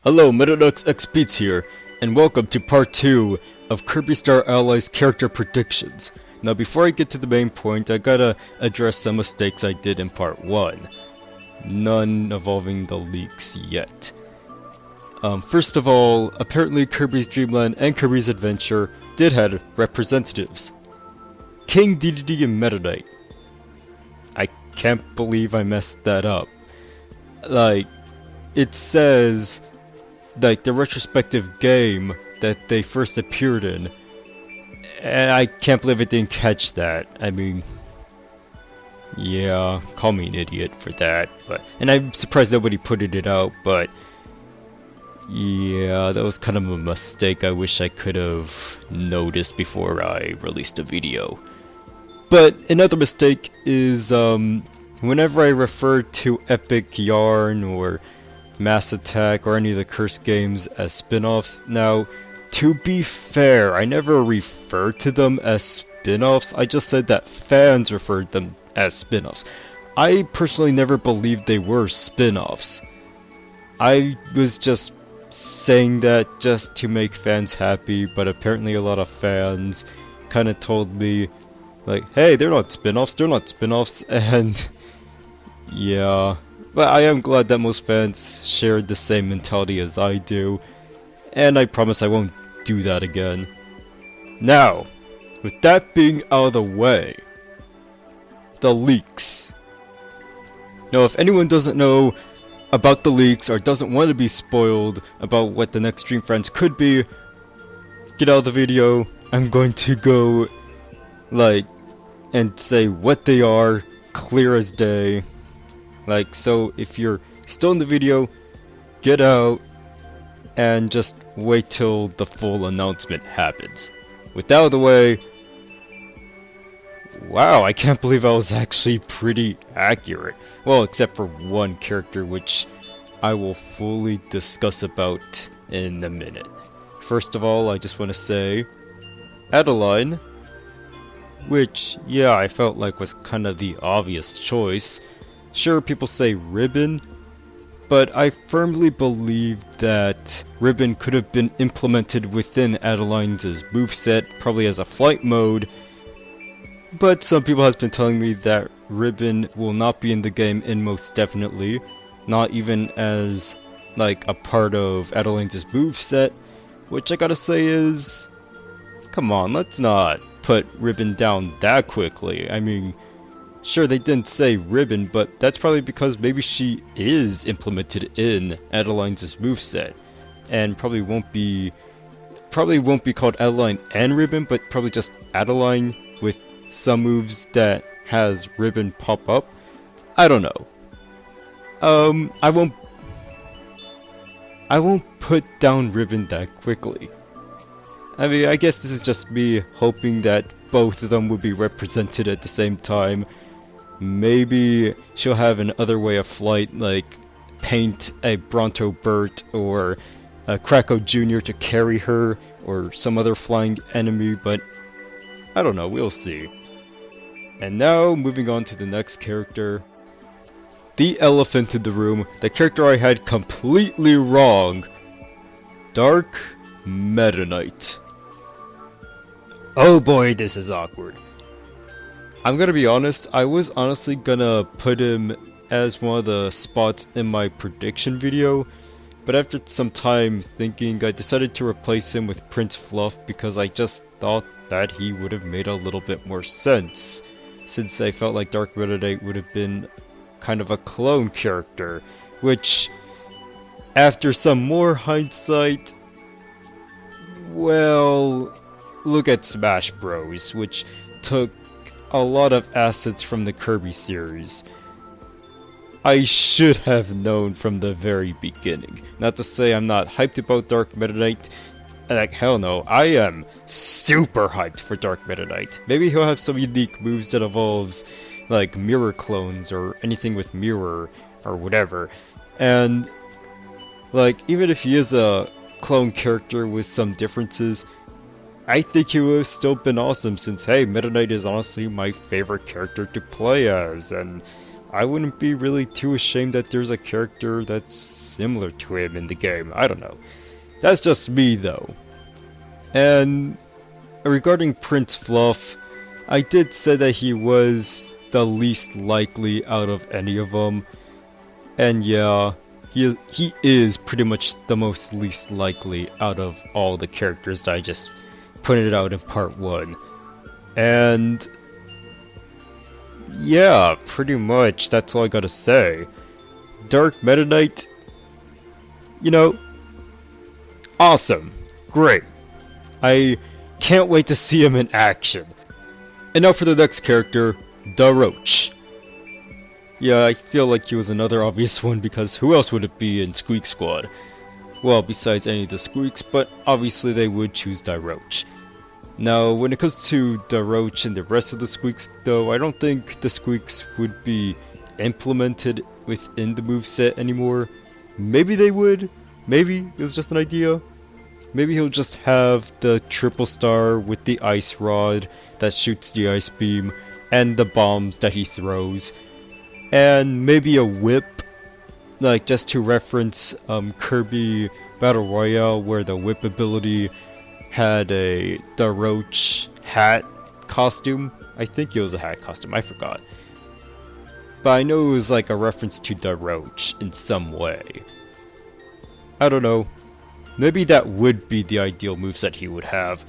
Hello, Meteorz X Beats here, and welcome to part 2 of Kirby Star Allies character predictions. Now before I get to the main point, I gotta address some mistakes I did in part 1. None involving the leaks yet. First of all, apparently Kirby's Dream Land and Kirby's Adventure did have representatives. King DDD and Meta Knight. I can't believe I messed that up. It says the retrospective game that they first appeared in, and I can't believe I didn't catch that. I mean, yeah, call me an idiot for that, and I'm surprised nobody put it out, but yeah, that was kind of a mistake I wish I could have noticed before I released a video. But another mistake is, whenever I refer to Epic Yarn or Mass Attack or any of the Curse games as spin-offs. Now, to be fair, I never referred to them as spin-offs, I just said that fans referred them as spin-offs. I personally never believed they were spin-offs. I was just saying that just to make fans happy, but apparently a lot of fans kind of told me, like, hey, they're not spin-offs, and yeah. But I am glad that most fans shared the same mentality as I do, and I promise I won't do that again. Now, with that being out of the way, the leaks. Now, if anyone doesn't know about the leaks or doesn't want to be spoiled about what the next Dream Friends could be, get out of the video. I'm going to go, and say what they are, clear as day. So if you're still in the video, get out and just wait till the full announcement happens. With that out of the way, wow, I can't believe I was actually pretty accurate. Well, except for one character, which I will fully discuss about in a minute. First of all, I just want to say, Adeline, which, yeah, I felt like was kind of the obvious choice. Sure, people say Ribbon, but I firmly believe that Ribbon could have been implemented within Adeline's moveset, probably as a flight mode, but some people has been telling me that Ribbon will not be in the game, and most definitely, not even as, a part of Adeline's moveset, which I gotta say is, come on, let's not put Ribbon down that quickly. I mean, sure, they didn't say Ribbon, but that's probably because maybe she is implemented in Adeline's moveset, and probably won't be called Adeline and Ribbon, but probably just Adeline with some moves that has Ribbon pop up. I don't know. I won't put down Ribbon that quickly. I mean, I guess this is just me hoping that both of them will be represented at the same time. Maybe she'll have an other way of flight, like paint a Bronto Burt or a Krako Jr. to carry her, or some other flying enemy, but I don't know, we'll see. And now, moving on to the next character. The elephant in the room, the character I had completely wrong. Dark Meta Knight. Oh boy, this is awkward. I'm gonna be honest, I was honestly gonna put him as one of the spots in my prediction video, but after some time thinking, I decided to replace him with Prince Fluff because I just thought that he would have made a little bit more sense, since I felt like Dark Meta Knight would have been kind of a clone character, which, after some more hindsight, well, look at Smash Bros, which took a lot of assets from the Kirby series. I should have known from the very beginning. Not to say I'm not hyped about Dark Meta Knight. Hell no, I am super hyped for Dark Meta Knight. Maybe he'll have some unique moves that involves, mirror clones or anything with mirror or whatever. And, even if he is a clone character with some differences, I think he would have still been awesome since, hey, Meta Knight is honestly my favorite character to play as, and I wouldn't be really too ashamed that there's a character that's similar to him in the game. I don't know. That's just me though. And regarding Prince Fluff, I did say that he was the least likely out of any of them. And yeah, he is pretty much the most least likely out of all the characters that I just pointed out in part 1. And yeah, pretty much that's all I gotta say. Dark Meta Knight, you know, awesome, great. I can't wait to see him in action. And now for the next character, Da Roach. Yeah, I feel like he was another obvious one because who else would it be in Squeak Squad? Well, besides any of the Squeaks, but obviously they would choose Da Roach. Now, when it comes to Da Roach and the rest of the Squeaks, though, I don't think the Squeaks would be implemented within the moveset anymore. Maybe they would. Maybe it was just an idea. Maybe he'll just have the triple star with the ice rod that shoots the ice beam and the bombs that he throws. And maybe a whip, like just to reference Kirby Battle Royale, where the whip ability had a Da Roach hat costume. I think it was a hat costume, I forgot. But I know it was like a reference to Da Roach in some way. I don't know. Maybe that would be the ideal moveset he would have.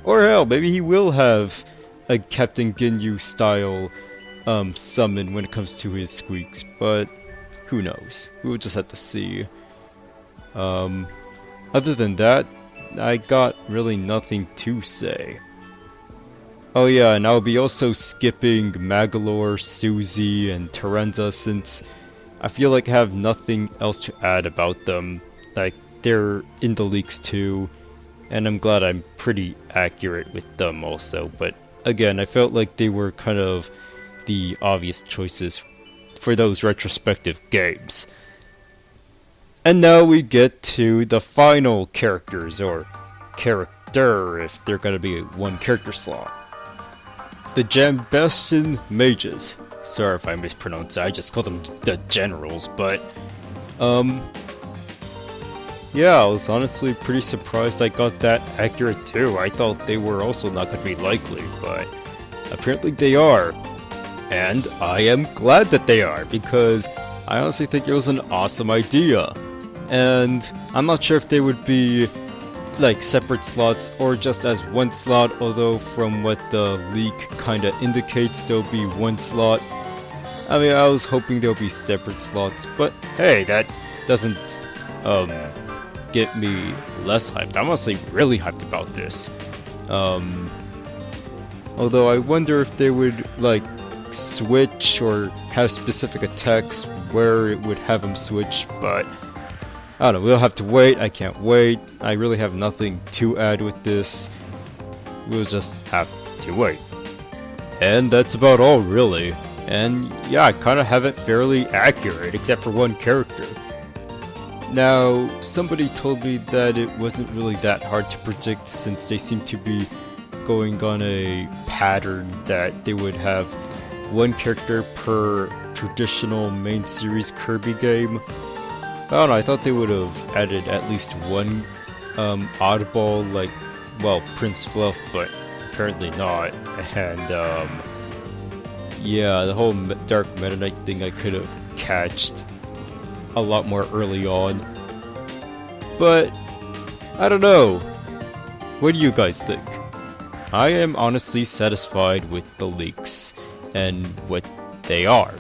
Or hell, maybe he will have a Captain Ginyu style summon when it comes to his Squeaks, but who knows? We'll just have to see. Other than that, I got really nothing to say. Oh yeah, and I'll be also skipping Magalore, Suzy, and Terenza since I feel like I have nothing else to add about them. Like, they're in the leaks too, and I'm glad I'm pretty accurate with them also, but again, I felt like they were kind of the obvious choices for those retrospective games. And now we get to the final characters, or character if they're gonna be one character slot. The Jambastion Mages. Sorry if I mispronounced it, I just called them the Generals, but yeah, I was honestly pretty surprised I got that accurate too. I thought they were also not gonna be likely, but apparently they are. And I am glad that they are, because I honestly think it was an awesome idea. And I'm not sure if they would be like separate slots or just as one slot, although from what the leak kinda indicates there'll be one slot. I mean, I was hoping there'll be separate slots, but hey, that doesn't get me less hyped. I'm honestly really hyped about this. Although I wonder if they would like switch or have specific attacks where it would have them switch, but I don't know, we'll have to wait. I can't wait. I really have nothing to add with this. We'll just have to wait. And that's about all, really. And yeah, I kind of have it fairly accurate, except for one character. Now, somebody told me that it wasn't really that hard to predict since they seem to be going on a pattern that they would have one character per traditional main series Kirby game. I don't know, I thought they would have added at least one oddball, like, well, Prince Fluff, but apparently not. And yeah, the whole Dark Meta Knight thing I could have catched a lot more early on. But I don't know. What do you guys think? I am honestly satisfied with the leaks and what they are.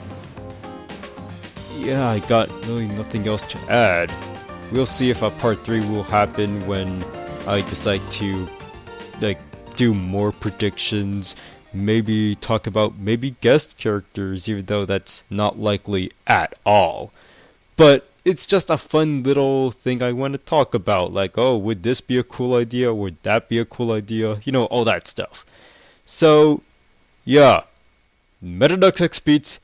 Yeah, I got really nothing else to add. We'll see if a part 3 will happen when I decide to like do more predictions, maybe talk about maybe guest characters, even though that's not likely at all. But it's just a fun little thing I want to talk about, like, oh, would this be a cool idea? Would that be a cool idea? You know, all that stuff. So, yeah. Meteorz X Beats